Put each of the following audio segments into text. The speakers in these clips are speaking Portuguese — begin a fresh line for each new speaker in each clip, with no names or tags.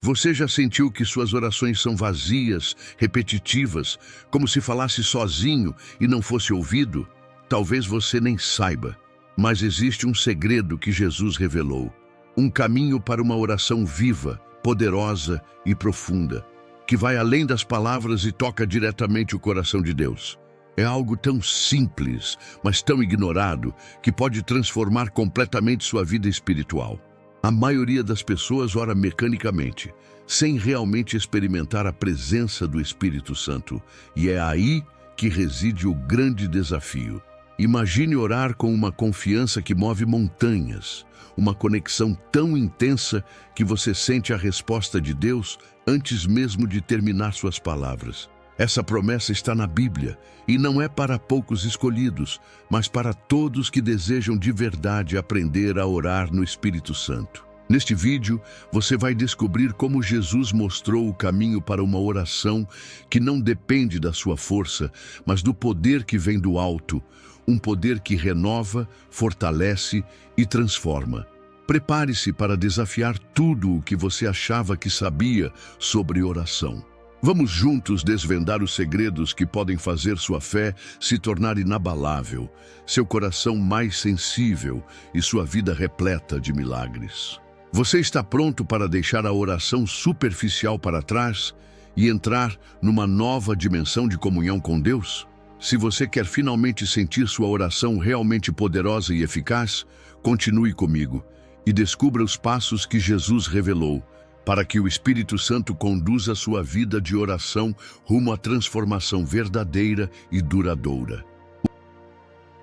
Você já sentiu que suas orações são vazias, repetitivas, como se falasse sozinho e não fosse ouvido? Talvez você nem saiba, mas existe um segredo que Jesus revelou. Um caminho para uma oração viva, poderosa e profunda, que vai além das palavras e toca diretamente o coração de Deus. É algo tão simples, mas tão ignorado, que pode transformar completamente sua vida espiritual. A maioria das pessoas ora mecanicamente, sem realmente experimentar a presença do Espírito Santo. E é aí que reside o grande desafio. Imagine orar com uma confiança que move montanhas, uma conexão tão intensa que você sente a resposta de Deus antes mesmo de terminar suas palavras. Essa promessa está na Bíblia e não é para poucos escolhidos, mas para todos que desejam de verdade aprender a orar no Espírito Santo. Neste vídeo, você vai descobrir como Jesus mostrou o caminho para uma oração que não depende da sua força, mas do poder que vem do alto, um poder que renova, fortalece e transforma. Prepare-se para desafiar tudo o que você achava que sabia sobre oração. Vamos juntos desvendar os segredos que podem fazer sua fé se tornar inabalável, seu coração mais sensível e sua vida repleta de milagres. Você está pronto para deixar a oração superficial para trás e entrar numa nova dimensão de comunhão com Deus? Se você quer finalmente sentir sua oração realmente poderosa e eficaz, continue comigo e descubra os passos que Jesus revelou, para que o Espírito Santo conduza sua vida de oração rumo à transformação verdadeira e duradoura.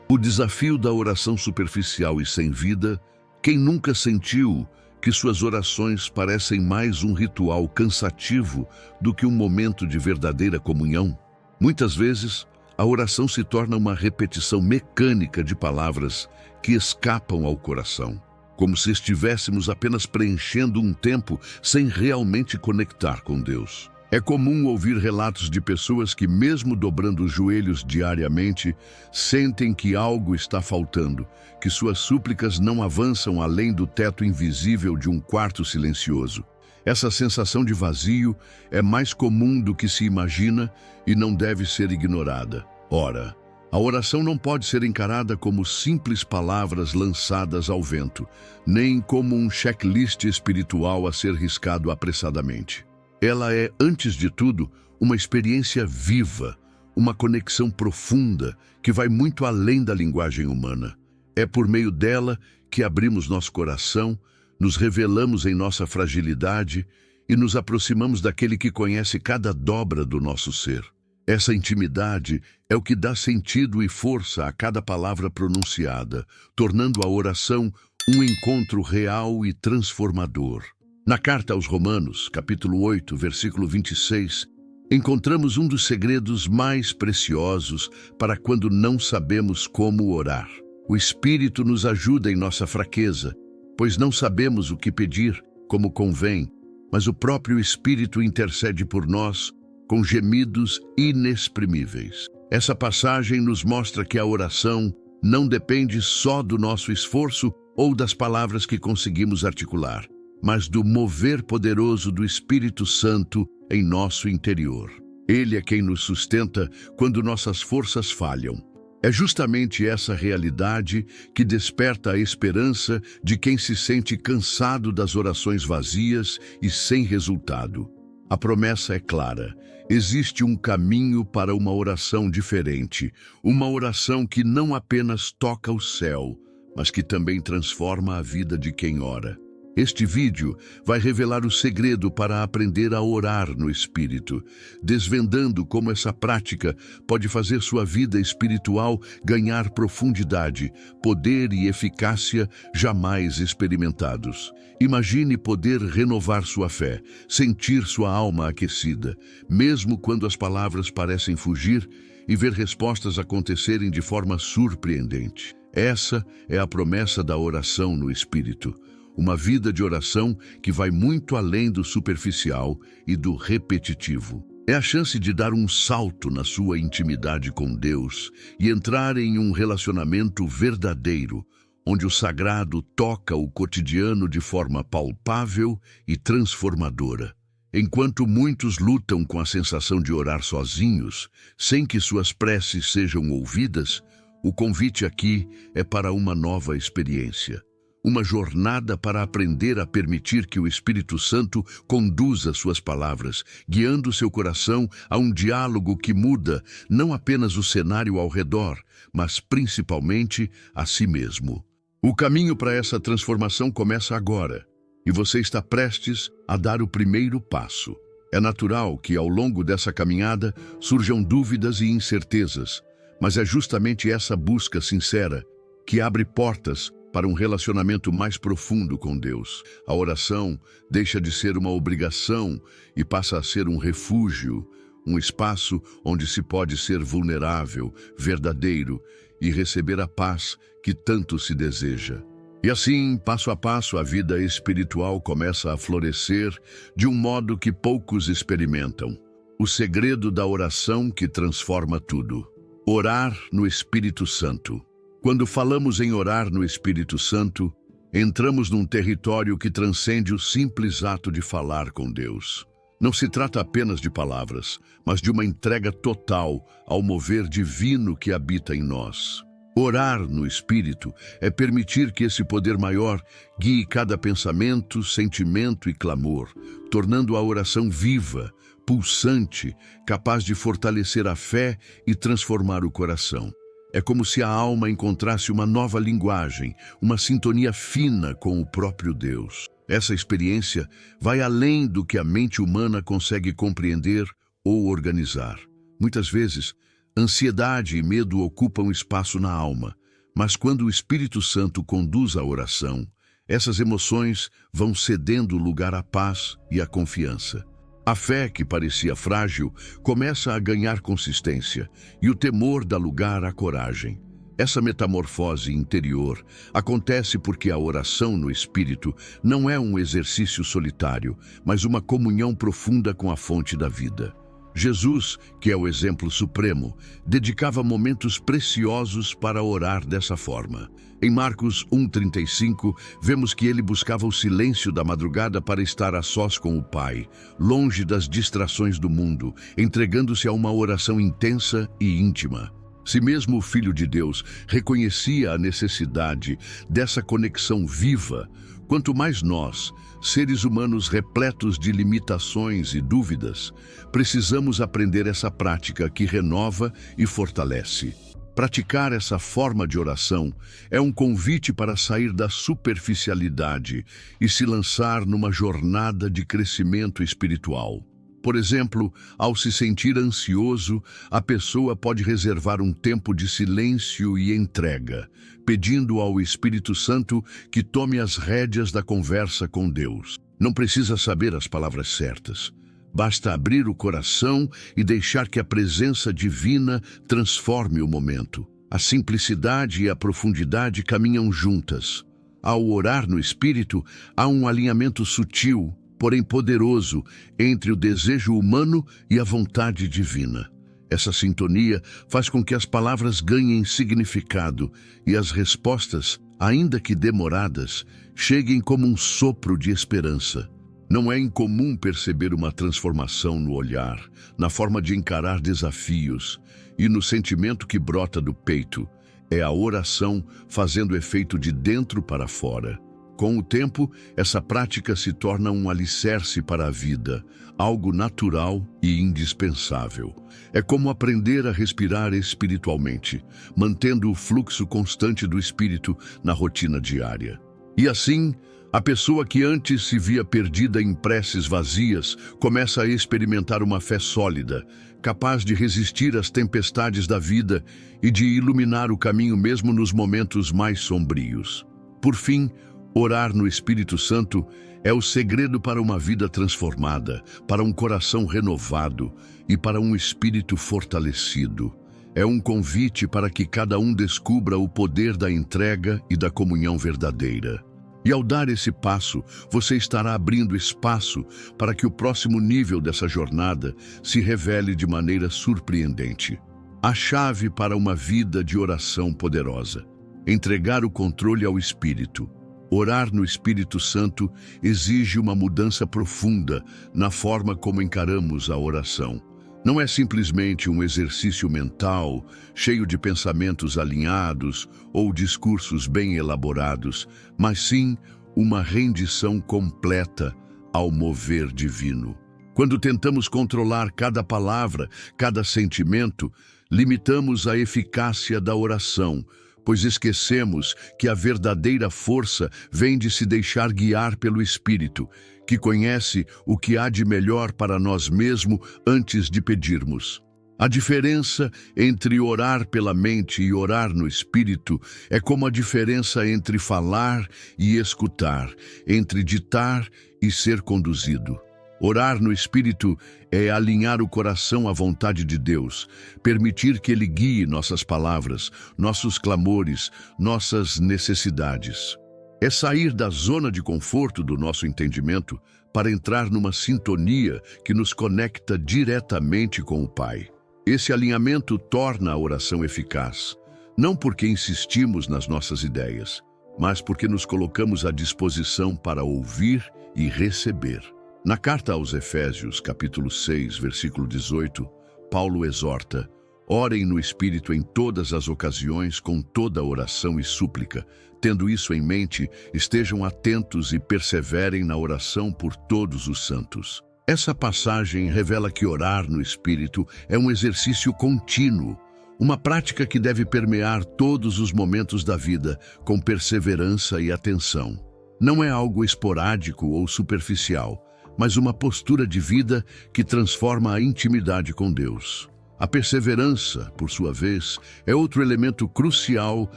O desafio da oração superficial e sem vida, quem nunca sentiu que suas orações parecem mais um ritual cansativo do que um momento de verdadeira comunhão? Muitas vezes, a oração se torna uma repetição mecânica de palavras que escapam ao coração, como se estivéssemos apenas preenchendo um tempo sem realmente conectar com Deus. É comum ouvir relatos de pessoas que, mesmo dobrando os joelhos diariamente, sentem que algo está faltando, que suas súplicas não avançam além do teto invisível de um quarto silencioso. Essa sensação de vazio é mais comum do que se imagina e não deve ser ignorada. Ora, a oração não pode ser encarada como simples palavras lançadas ao vento, nem como um checklist espiritual a ser riscado apressadamente. Ela é, antes de tudo, uma experiência viva, uma conexão profunda que vai muito além da linguagem humana. É por meio dela que abrimos nosso coração, nos revelamos em nossa fragilidade e nos aproximamos daquele que conhece cada dobra do nosso ser. Essa intimidade é o que dá sentido e força a cada palavra pronunciada, tornando a oração um encontro real e transformador. Na carta aos Romanos, capítulo 8, versículo 26, encontramos um dos segredos mais preciosos para quando não sabemos como orar. O Espírito nos ajuda em nossa fraqueza, pois não sabemos o que pedir como convém, mas o próprio Espírito intercede por nós com gemidos inexprimíveis. Essa passagem nos mostra que a oração não depende só do nosso esforço ou das palavras que conseguimos articular, mas do mover poderoso do Espírito Santo em nosso interior. Ele é quem nos sustenta quando nossas forças falham. É justamente essa realidade que desperta a esperança de quem se sente cansado das orações vazias e sem resultado. A promessa é clara. Existe um caminho para uma oração diferente, uma oração que não apenas toca o céu, mas que também transforma a vida de quem ora. Este vídeo vai revelar o segredo para aprender a orar no Espírito, desvendando como essa prática pode fazer sua vida espiritual ganhar profundidade, poder e eficácia jamais experimentados. Imagine poder renovar sua fé, sentir sua alma aquecida, mesmo quando as palavras parecem fugir, e ver respostas acontecerem de forma surpreendente. Essa é a promessa da oração no Espírito. Uma vida de oração que vai muito além do superficial e do repetitivo. É a chance de dar um salto na sua intimidade com Deus e entrar em um relacionamento verdadeiro, onde o sagrado toca o cotidiano de forma palpável e transformadora. Enquanto muitos lutam com a sensação de orar sozinhos, sem que suas preces sejam ouvidas, o convite aqui é para uma nova experiência. Uma jornada para aprender a permitir que o Espírito Santo conduza suas palavras, guiando seu coração a um diálogo que muda não apenas o cenário ao redor, mas principalmente a si mesmo. O caminho para essa transformação começa agora, e você está prestes a dar o primeiro passo. É natural que ao longo dessa caminhada surjam dúvidas e incertezas, mas é justamente essa busca sincera que abre portas para um relacionamento mais profundo com Deus. A oração deixa de ser uma obrigação e passa a ser um refúgio, um espaço onde se pode ser vulnerável, verdadeiro e receber a paz que tanto se deseja. E assim, passo a passo, a vida espiritual começa a florescer de um modo que poucos experimentam. O segredo da oração que transforma tudo. Orar no Espírito Santo. Quando falamos em orar no Espírito Santo, entramos num território que transcende o simples ato de falar com Deus. Não se trata apenas de palavras, mas de uma entrega total ao mover divino que habita em nós. Orar no Espírito é permitir que esse poder maior guie cada pensamento, sentimento e clamor, tornando a oração viva, pulsante, capaz de fortalecer a fé e transformar o coração. É como se a alma encontrasse uma nova linguagem, uma sintonia fina com o próprio Deus. Essa experiência vai além do que a mente humana consegue compreender ou organizar. Muitas vezes, ansiedade e medo ocupam espaço na alma, mas quando o Espírito Santo conduz a oração, essas emoções vão cedendo lugar à paz e à confiança. A fé, que parecia frágil, começa a ganhar consistência e o temor dá lugar à coragem. Essa metamorfose interior acontece porque a oração no Espírito não é um exercício solitário, mas uma comunhão profunda com a fonte da vida. Jesus, que é o exemplo supremo, dedicava momentos preciosos para orar dessa forma. Em Marcos 1:35, vemos que ele buscava o silêncio da madrugada para estar a sós com o Pai, longe das distrações do mundo, entregando-se a uma oração intensa e íntima. Se mesmo o Filho de Deus reconhecia a necessidade dessa conexão viva, quanto mais nós, seres humanos repletos de limitações e dúvidas, precisamos aprender essa prática que renova e fortalece. Praticar essa forma de oração é um convite para sair da superficialidade e se lançar numa jornada de crescimento espiritual. Por exemplo, ao se sentir ansioso, a pessoa pode reservar um tempo de silêncio e entrega, pedindo ao Espírito Santo que tome as rédeas da conversa com Deus. Não precisa saber as palavras certas. Basta abrir o coração e deixar que a presença divina transforme o momento. A simplicidade e a profundidade caminham juntas. Ao orar no Espírito, há um alinhamento sutil, porém poderoso, entre o desejo humano e a vontade divina. Essa sintonia faz com que as palavras ganhem significado e as respostas, ainda que demoradas, cheguem como um sopro de esperança. Não é incomum perceber uma transformação no olhar, na forma de encarar desafios e no sentimento que brota do peito. É a oração fazendo efeito de dentro para fora. Com o tempo, essa prática se torna um alicerce para a vida, algo natural e indispensável. É como aprender a respirar espiritualmente, mantendo o fluxo constante do espírito na rotina diária. E assim, a pessoa que antes se via perdida em preces vazias começa a experimentar uma fé sólida, capaz de resistir às tempestades da vida e de iluminar o caminho mesmo nos momentos mais sombrios. Por fim, orar no Espírito Santo é o segredo para uma vida transformada, para um coração renovado e para um espírito fortalecido. É um convite para que cada um descubra o poder da entrega e da comunhão verdadeira. E ao dar esse passo, você estará abrindo espaço para que o próximo nível dessa jornada se revele de maneira surpreendente. A chave para uma vida de oração poderosa. Entregar o controle ao Espírito. Orar no Espírito Santo exige uma mudança profunda na forma como encaramos a oração. Não é simplesmente um exercício mental, cheio de pensamentos alinhados ou discursos bem elaborados, mas sim uma rendição completa ao mover divino. Quando tentamos controlar cada palavra, cada sentimento, limitamos a eficácia da oração, pois esquecemos que a verdadeira força vem de se deixar guiar pelo Espírito, que conhece o que há de melhor para nós mesmos antes de pedirmos. A diferença entre orar pela mente e orar no Espírito é como a diferença entre falar e escutar, entre ditar e ser conduzido. Orar no Espírito é alinhar o coração à vontade de Deus, permitir que Ele guie nossas palavras, nossos clamores, nossas necessidades. É sair da zona de conforto do nosso entendimento para entrar numa sintonia que nos conecta diretamente com o Pai. Esse alinhamento torna a oração eficaz, não porque insistimos nas nossas ideias, mas porque nos colocamos à disposição para ouvir e receber. Na carta aos Efésios, capítulo 6, versículo 18, Paulo exorta: orem no Espírito em todas as ocasiões com toda oração e súplica. Tendo isso em mente, estejam atentos e perseverem na oração por todos os santos. Essa passagem revela que orar no Espírito é um exercício contínuo, uma prática que deve permear todos os momentos da vida com perseverança e atenção. Não é algo esporádico ou superficial, mas uma postura de vida que transforma a intimidade com Deus. A perseverança, por sua vez, é outro elemento crucial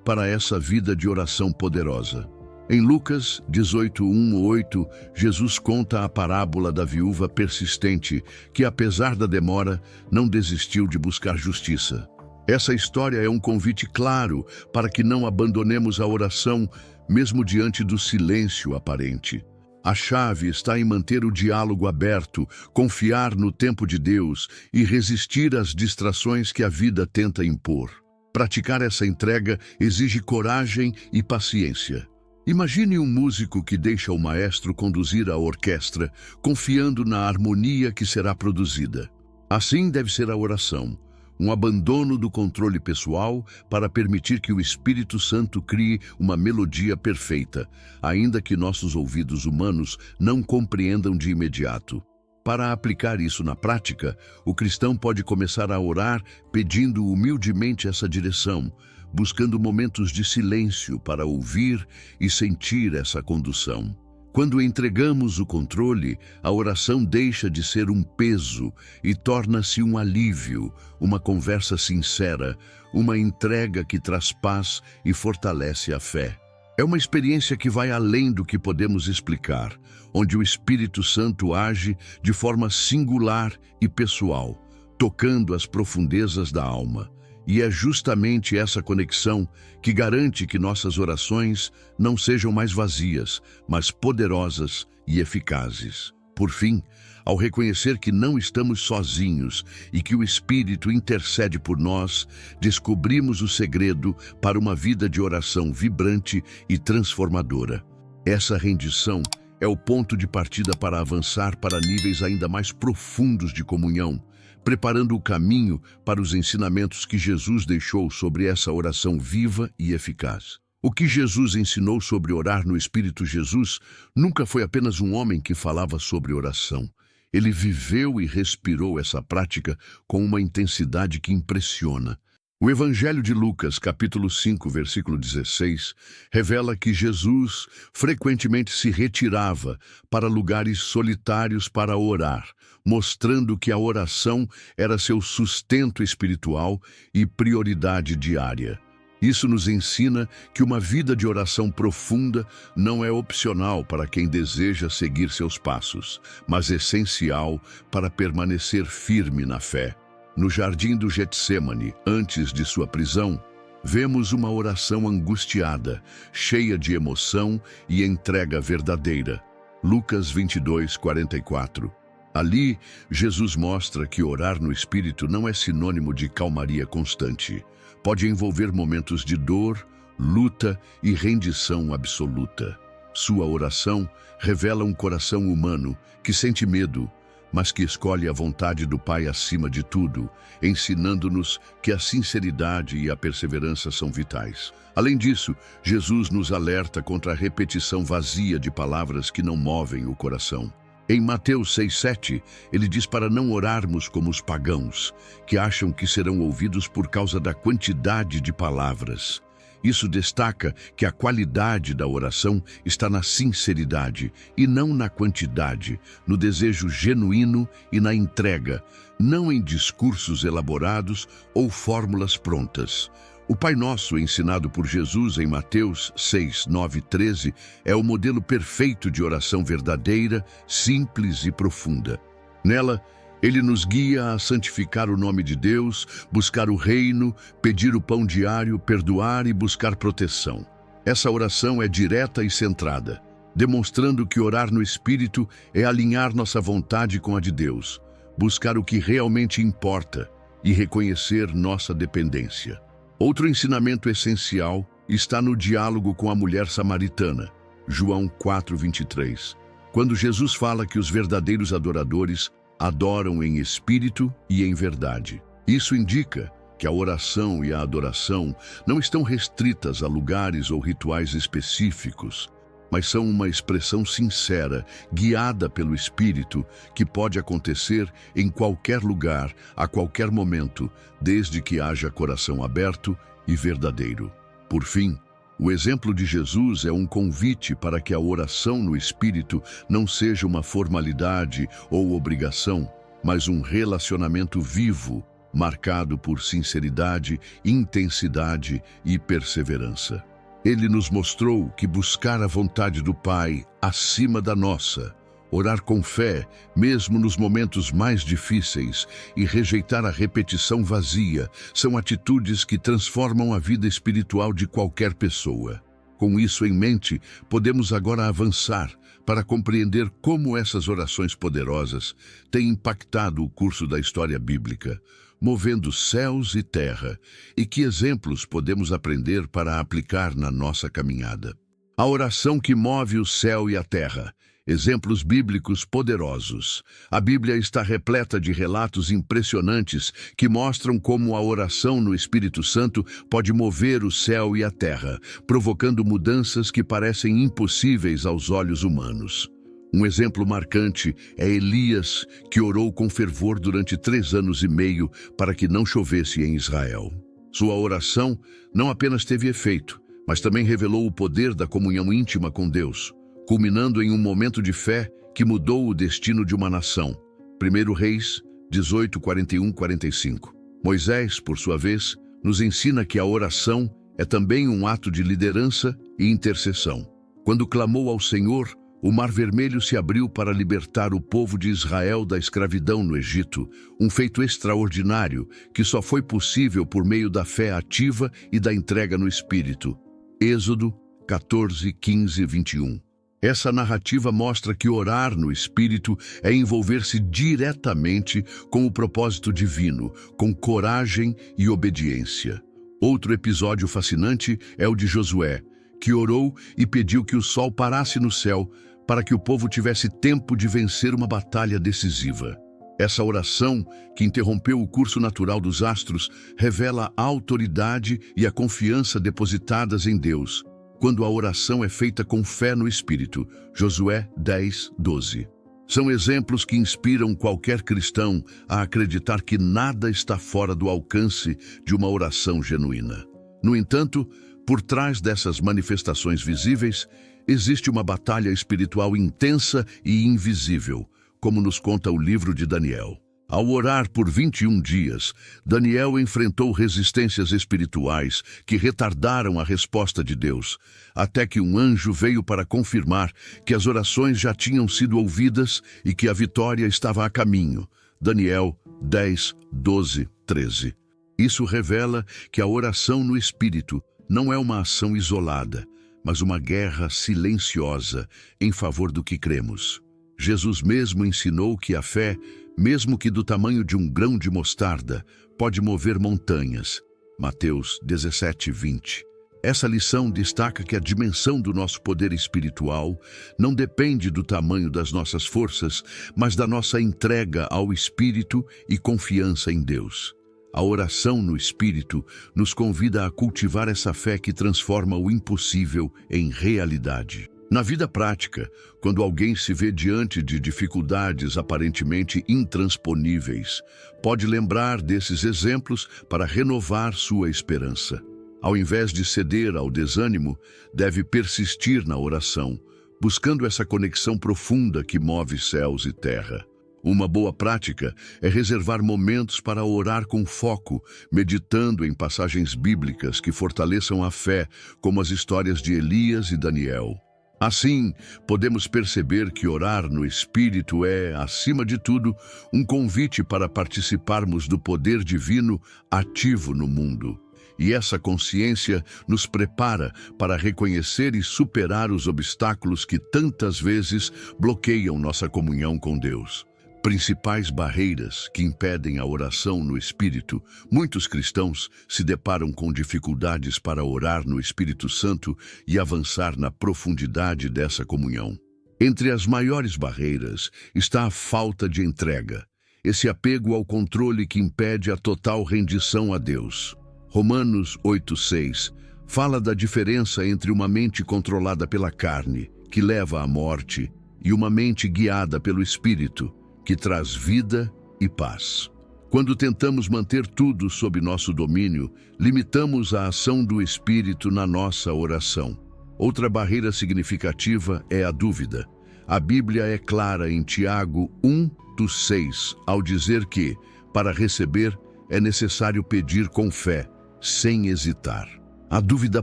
para essa vida de oração poderosa. Em Lucas 18:1-8, Jesus conta a parábola da viúva persistente, que, apesar da demora, não desistiu de buscar justiça. Essa história é um convite claro para que não abandonemos a oração, mesmo diante do silêncio aparente. A chave está em manter o diálogo aberto, confiar no tempo de Deus e resistir às distrações que a vida tenta impor. Praticar essa entrega exige coragem e paciência. Imagine um músico que deixa o maestro conduzir a orquestra, confiando na harmonia que será produzida. Assim deve ser a oração, um abandono do controle pessoal para permitir que o Espírito Santo crie uma melodia perfeita, ainda que nossos ouvidos humanos não compreendam de imediato. Para aplicar isso na prática, o cristão pode começar a orar pedindo humildemente essa direção, buscando momentos de silêncio para ouvir e sentir essa condução. Quando entregamos o controle, a oração deixa de ser um peso e torna-se um alívio, uma conversa sincera, uma entrega que traz paz e fortalece a fé. É uma experiência que vai além do que podemos explicar, onde o Espírito Santo age de forma singular e pessoal, tocando as profundezas da alma. E é justamente essa conexão que garante que nossas orações não sejam mais vazias, mas poderosas e eficazes. Por fim, ao reconhecer que não estamos sozinhos e que o Espírito intercede por nós, descobrimos o segredo para uma vida de oração vibrante e transformadora. Essa rendição é o ponto de partida para avançar para níveis ainda mais profundos de comunhão, preparando o caminho para os ensinamentos que Jesus deixou sobre essa oração viva e eficaz. O que Jesus ensinou sobre orar no Espírito? Jesus nunca foi apenas um homem que falava sobre oração. Ele viveu e respirou essa prática com uma intensidade que impressiona. O Evangelho de Lucas, capítulo 5, versículo 16, revela que Jesus frequentemente se retirava para lugares solitários para orar, mostrando que a oração era seu sustento espiritual e prioridade diária. Isso nos ensina que uma vida de oração profunda não é opcional para quem deseja seguir seus passos, mas essencial para permanecer firme na fé. No jardim do Getsêmani, antes de sua prisão, vemos uma oração angustiada, cheia de emoção e entrega verdadeira. Lucas 22:44. Ali, Jesus mostra que orar no Espírito não é sinônimo de calmaria constante. Pode envolver momentos de dor, luta e rendição absoluta. Sua oração revela um coração humano que sente medo, mas que escolhe a vontade do Pai acima de tudo, ensinando-nos que a sinceridade e a perseverança são vitais. Além disso, Jesus nos alerta contra a repetição vazia de palavras que não movem o coração. Em Mateus 6,7, ele diz para não orarmos como os pagãos, que acham que serão ouvidos por causa da quantidade de palavras. Isso destaca que a qualidade da oração está na sinceridade e não na quantidade, no desejo genuíno e na entrega, não em discursos elaborados ou fórmulas prontas. O Pai Nosso, ensinado por Jesus em Mateus 6, 9 e 13, é o modelo perfeito de oração verdadeira, simples e profunda. Nela, ele nos guia a santificar o nome de Deus, buscar o reino, pedir o pão diário, perdoar e buscar proteção. Essa oração é direta e centrada, demonstrando que orar no Espírito é alinhar nossa vontade com a de Deus, buscar o que realmente importa e reconhecer nossa dependência. Outro ensinamento essencial está no diálogo com a mulher samaritana, João 4:23, quando Jesus fala que os verdadeiros adoradores adoram em espírito e em verdade. Isso indica que a oração e a adoração não estão restritas a lugares ou rituais específicos, mas são uma expressão sincera, guiada pelo Espírito, que pode acontecer em qualquer lugar, a qualquer momento, desde que haja coração aberto e verdadeiro. Por fim, o exemplo de Jesus é um convite para que a oração no Espírito não seja uma formalidade ou obrigação, mas um relacionamento vivo, marcado por sinceridade, intensidade e perseverança. Ele nos mostrou que buscar a vontade do Pai acima da nossa, orar com fé, mesmo nos momentos mais difíceis, e rejeitar a repetição vazia, são atitudes que transformam a vida espiritual de qualquer pessoa. Com isso em mente, podemos agora avançar para compreender como essas orações poderosas têm impactado o curso da história bíblica, movendo céus e terra, e que exemplos podemos aprender para aplicar na nossa caminhada. A oração que move o céu e a terra. Exemplos bíblicos poderosos. A Bíblia está repleta de relatos impressionantes que mostram como a oração no Espírito Santo pode mover o céu e a terra, provocando mudanças que parecem impossíveis aos olhos humanos. Um exemplo marcante é Elias, que orou com fervor durante 3 anos e meio para que não chovesse em Israel. Sua oração não apenas teve efeito, mas também revelou o poder da comunhão íntima com Deus, culminando em um momento de fé que mudou o destino de uma nação. 1 Reis 18, 41, 45. Moisés, por sua vez, nos ensina que a oração é também um ato de liderança e intercessão. Quando clamou ao Senhor, o Mar Vermelho se abriu para libertar o povo de Israel da escravidão no Egito, um feito extraordinário que só foi possível por meio da fé ativa e da entrega no Espírito. Êxodo 14, 15 e 21. Essa narrativa mostra que orar no Espírito é envolver-se diretamente com o propósito divino, com coragem e obediência. Outro episódio fascinante é o de Josué, que orou e pediu que o sol parasse no céu para que o povo tivesse tempo de vencer uma batalha decisiva. Essa oração, que interrompeu o curso natural dos astros, revela a autoridade e a confiança depositadas em Deus, quando a oração é feita com fé no Espírito. Josué 10, 12. São exemplos que inspiram qualquer cristão a acreditar que nada está fora do alcance de uma oração genuína. No entanto, por trás dessas manifestações visíveis, existe uma batalha espiritual intensa e invisível, como nos conta o livro de Daniel. Ao orar por 21 dias, Daniel enfrentou resistências espirituais que retardaram a resposta de Deus, até que um anjo veio para confirmar que as orações já tinham sido ouvidas e que a vitória estava a caminho. Daniel 10, 12, 13. Isso revela que a oração no Espírito não é uma ação isolada, mas uma guerra silenciosa em favor do que cremos. Jesus mesmo ensinou que a fé, mesmo que do tamanho de um grão de mostarda, pode mover montanhas. Mateus 17, 20. Essa lição destaca que a dimensão do nosso poder espiritual não depende do tamanho das nossas forças, mas da nossa entrega ao Espírito e confiança em Deus. A oração no Espírito nos convida a cultivar essa fé que transforma o impossível em realidade. Na vida prática, quando alguém se vê diante de dificuldades aparentemente intransponíveis, pode lembrar desses exemplos para renovar sua esperança. Ao invés de ceder ao desânimo, deve persistir na oração, buscando essa conexão profunda que move céus e terra. Uma boa prática é reservar momentos para orar com foco, meditando em passagens bíblicas que fortaleçam a fé, como as histórias de Elias e Daniel. Assim, podemos perceber que orar no Espírito é, acima de tudo, um convite para participarmos do poder divino ativo no mundo. E essa consciência nos prepara para reconhecer e superar os obstáculos que tantas vezes bloqueiam nossa comunhão com Deus. Principais barreiras que impedem a oração no Espírito. Muitos cristãos se deparam com dificuldades para orar no Espírito Santo e avançar na profundidade dessa comunhão. Entre as maiores barreiras está a falta de entrega, esse apego ao controle que impede a total rendição a Deus. Romanos 8:6 fala da diferença entre uma mente controlada pela carne, que leva à morte, e uma mente guiada pelo Espírito, que traz vida e paz. Quando tentamos manter tudo sob nosso domínio, limitamos a ação do Espírito na nossa oração. Outra barreira significativa é a dúvida. A Bíblia é clara em Tiago 1:6 ao dizer que, para receber, é necessário pedir com fé, sem hesitar. A dúvida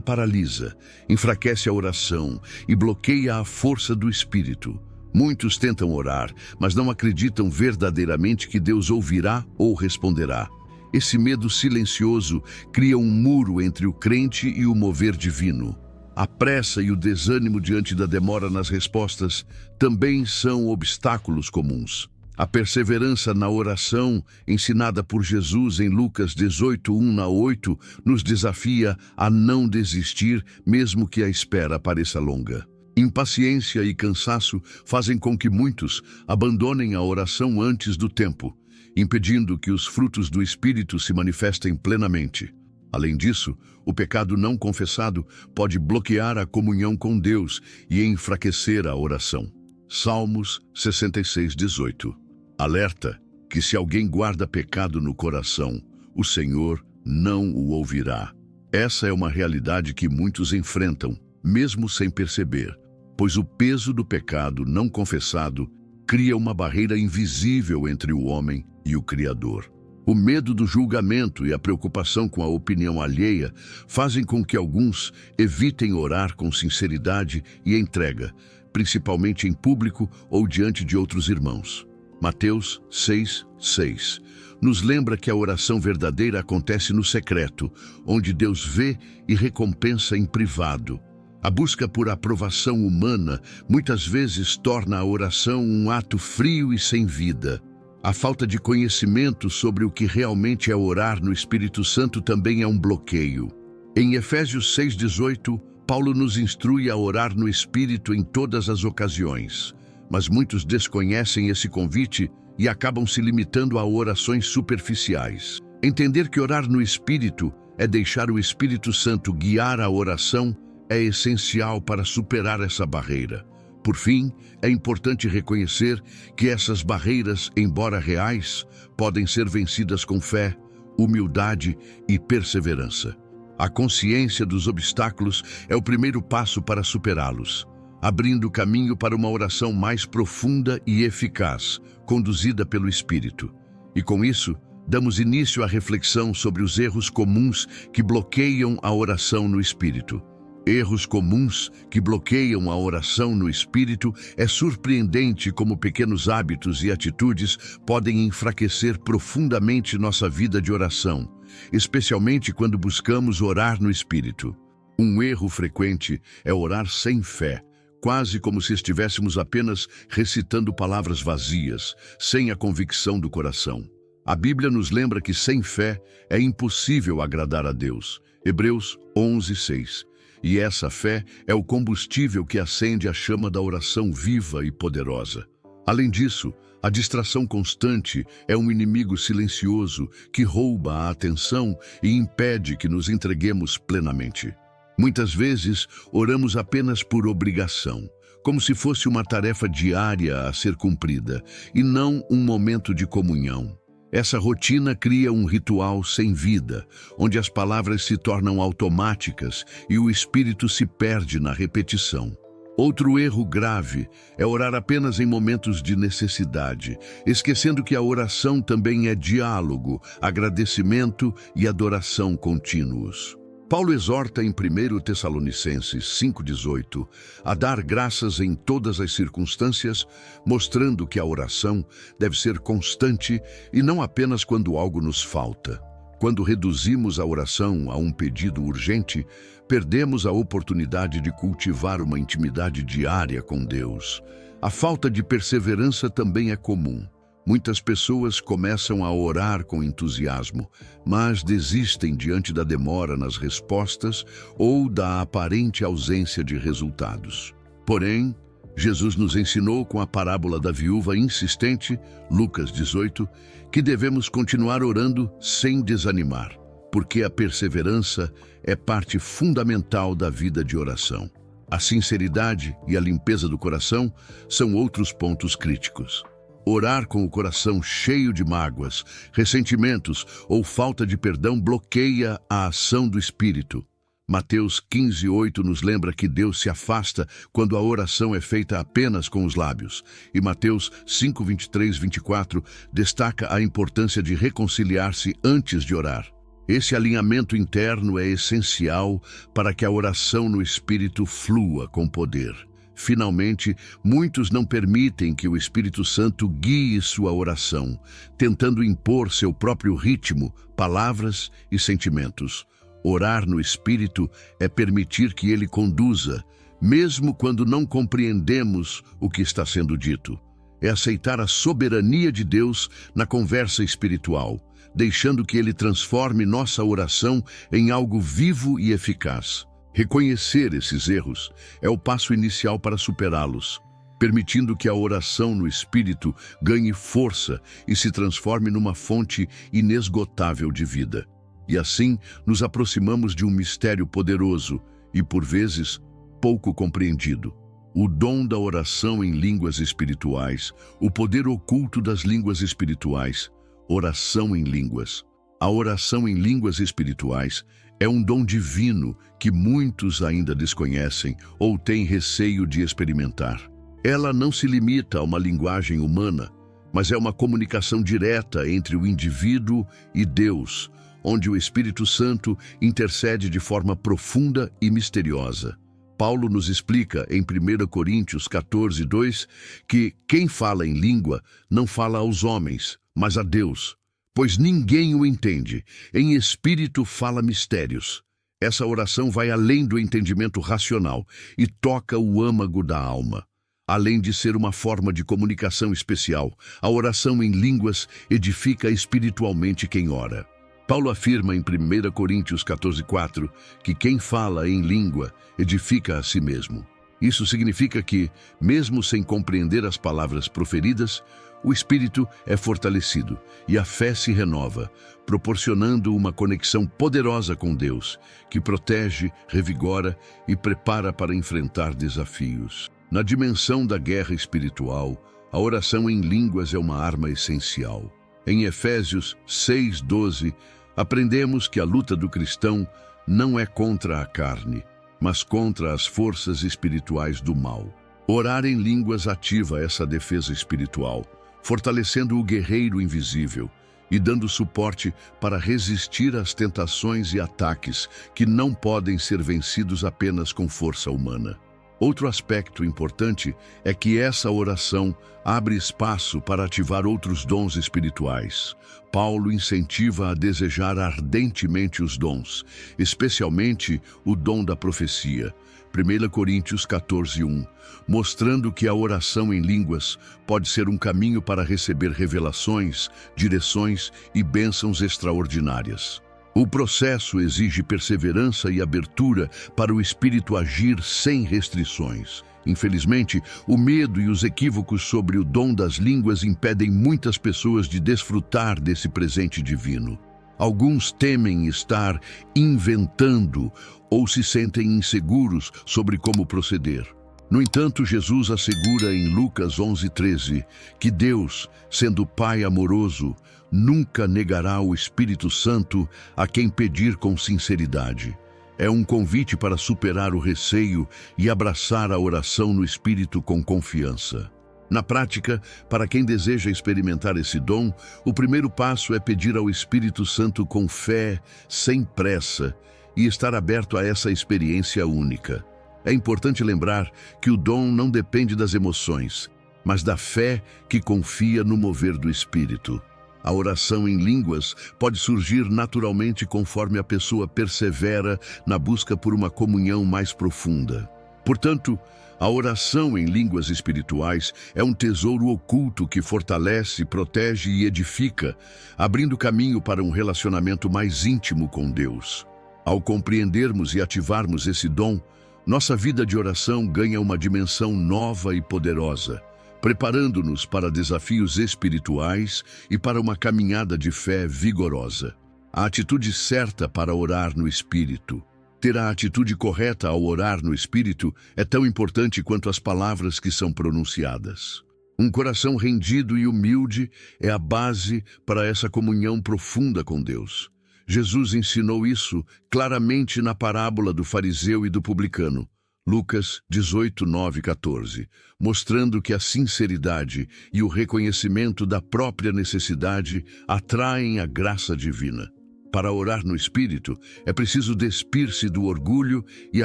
paralisa, enfraquece a oração e bloqueia a força do Espírito. Muitos tentam orar, mas não acreditam verdadeiramente que Deus ouvirá ou responderá. Esse medo silencioso cria um muro entre o crente e o mover divino. A pressa e o desânimo diante da demora nas respostas também são obstáculos comuns. A perseverança na oração, ensinada por Jesus em Lucas 18:1-8, nos desafia a não desistir, mesmo que a espera pareça longa. Impaciência e cansaço fazem com que muitos abandonem a oração antes do tempo, impedindo que os frutos do Espírito se manifestem plenamente. Além disso, o pecado não confessado pode bloquear a comunhão com Deus e enfraquecer a oração. Salmos 66:18 alerta que se alguém guarda pecado no coração, o Senhor não o ouvirá. Essa é uma realidade que muitos enfrentam, mesmo sem perceber, pois o peso do pecado não confessado cria uma barreira invisível entre o homem e o Criador. O medo do julgamento e a preocupação com a opinião alheia fazem com que alguns evitem orar com sinceridade e entrega, principalmente em público ou diante de outros irmãos. Mateus 6:6 nos lembra que a oração verdadeira acontece no secreto, onde Deus vê e recompensa em privado. A busca por aprovação humana muitas vezes torna a oração um ato frio e sem vida. A falta de conhecimento sobre o que realmente é orar no Espírito Santo também é um bloqueio. Em Efésios 6:18, Paulo nos instrui a orar no Espírito em todas as ocasiões. Mas muitos desconhecem esse convite e acabam se limitando a orações superficiais. Entender que orar no Espírito é deixar o Espírito Santo guiar a oração é essencial para superar essa barreira. Por fim, é importante reconhecer que essas barreiras, embora reais, podem ser vencidas com fé, humildade e perseverança. A consciência dos obstáculos é o primeiro passo para superá-los, abrindo caminho para uma oração mais profunda e eficaz, conduzida pelo Espírito. E com isso, damos início à reflexão sobre os erros comuns que bloqueiam a oração no Espírito. Erros comuns que bloqueiam a oração no Espírito é surpreendente como pequenos hábitos e atitudes podem enfraquecer profundamente nossa vida de oração, especialmente quando buscamos orar no Espírito. Um erro frequente é orar sem fé, quase como se estivéssemos apenas recitando palavras vazias, sem a convicção do coração. A Bíblia nos lembra que sem fé é impossível agradar a Deus. Hebreus 11:6. E essa fé é o combustível que acende a chama da oração viva e poderosa. Além disso, a distração constante é um inimigo silencioso que rouba a atenção e impede que nos entreguemos plenamente. Muitas vezes, oramos apenas por obrigação, como se fosse uma tarefa diária a ser cumprida, e não um momento de comunhão. Essa rotina cria um ritual sem vida, onde as palavras se tornam automáticas e o espírito se perde na repetição. Outro erro grave é orar apenas em momentos de necessidade, esquecendo que a oração também é diálogo, agradecimento e adoração contínuos. Paulo exorta em 1 Tessalonicenses 5,18 a dar graças em todas as circunstâncias, mostrando que a oração deve ser constante e não apenas quando algo nos falta. Quando reduzimos a oração a um pedido urgente, perdemos a oportunidade de cultivar uma intimidade diária com Deus. A falta de perseverança também é comum. Muitas pessoas começam a orar com entusiasmo, mas desistem diante da demora nas respostas ou da aparente ausência de resultados. Porém, Jesus nos ensinou com a parábola da viúva insistente, Lucas 18, que devemos continuar orando sem desanimar, porque a perseverança é parte fundamental da vida de oração. A sinceridade e a limpeza do coração são outros pontos críticos. Orar com o coração cheio de mágoas, ressentimentos ou falta de perdão bloqueia a ação do Espírito. Mateus 15:8 nos lembra que Deus se afasta quando a oração é feita apenas com os lábios. E Mateus 5:23-24 destaca a importância de reconciliar-se antes de orar. Esse alinhamento interno é essencial para que a oração no Espírito flua com poder. Finalmente, muitos não permitem que o Espírito Santo guie sua oração, tentando impor seu próprio ritmo, palavras e sentimentos. Orar no Espírito é permitir que ele conduza, mesmo quando não compreendemos o que está sendo dito. É aceitar a soberania de Deus na conversa espiritual, deixando que ele transforme nossa oração em algo vivo e eficaz. Reconhecer esses erros é o passo inicial para superá-los, permitindo que a oração no Espírito ganhe força e se transforme numa fonte inesgotável de vida. E assim, nos aproximamos de um mistério poderoso e, por vezes, pouco compreendido. O dom da oração em línguas espirituais, o poder oculto das línguas espirituais, oração em línguas. A oração em línguas espirituais é um dom divino que muitos ainda desconhecem ou têm receio de experimentar. Ela não se limita a uma linguagem humana, mas é uma comunicação direta entre o indivíduo e Deus, onde o Espírito Santo intercede de forma profunda e misteriosa. Paulo nos explica em 1 Coríntios 14:2 que quem fala em língua não fala aos homens, mas a Deus, pois ninguém o entende. Em espírito fala mistérios. Essa oração vai além do entendimento racional e toca o âmago da alma. Além de ser uma forma de comunicação especial, a oração em línguas edifica espiritualmente quem ora. Paulo afirma em 1 Coríntios 14:4 que quem fala em língua edifica a si mesmo. Isso significa que, mesmo sem compreender as palavras proferidas, o espírito é fortalecido e a fé se renova, proporcionando uma conexão poderosa com Deus, que protege, revigora e prepara para enfrentar desafios. Na dimensão da guerra espiritual, a oração em línguas é uma arma essencial. Em Efésios 6:12, aprendemos que a luta do cristão não é contra a carne, mas contra as forças espirituais do mal. Orar em línguas ativa essa defesa espiritual, fortalecendo o guerreiro invisível e dando suporte para resistir às tentações e ataques que não podem ser vencidos apenas com força humana. Outro aspecto importante é que essa oração abre espaço para ativar outros dons espirituais. Paulo incentiva a desejar ardentemente os dons, especialmente o dom da profecia. 1 Coríntios 14:1, mostrando que a oração em línguas pode ser um caminho para receber revelações, direções e bênçãos extraordinárias. O processo exige perseverança e abertura para o Espírito agir sem restrições. Infelizmente, o medo e os equívocos sobre o dom das línguas impedem muitas pessoas de desfrutar desse presente divino. Alguns temem estar inventando ou se sentem inseguros sobre como proceder. No entanto, Jesus assegura em Lucas 11:13 que Deus, sendo Pai amoroso, nunca negará o Espírito Santo a quem pedir com sinceridade. É um convite para superar o receio e abraçar a oração no Espírito com confiança. Na prática, para quem deseja experimentar esse dom, o primeiro passo é pedir ao Espírito Santo com fé, sem pressa, e estar aberto a essa experiência única. É importante lembrar que o dom não depende das emoções, mas da fé que confia no mover do Espírito. A oração em línguas pode surgir naturalmente conforme a pessoa persevera na busca por uma comunhão mais profunda. Portanto, a oração em línguas espirituais é um tesouro oculto que fortalece, protege e edifica, abrindo caminho para um relacionamento mais íntimo com Deus. Ao compreendermos e ativarmos esse dom, nossa vida de oração ganha uma dimensão nova e poderosa, preparando-nos para desafios espirituais e para uma caminhada de fé vigorosa. A atitude certa para orar no Espírito. Ter a atitude correta ao orar no Espírito é tão importante quanto as palavras que são pronunciadas. Um coração rendido e humilde é a base para essa comunhão profunda com Deus. Jesus ensinou isso claramente na parábola do fariseu e do publicano, Lucas 18:9-14, mostrando que a sinceridade e o reconhecimento da própria necessidade atraem a graça divina. Para orar no Espírito, é preciso despir-se do orgulho e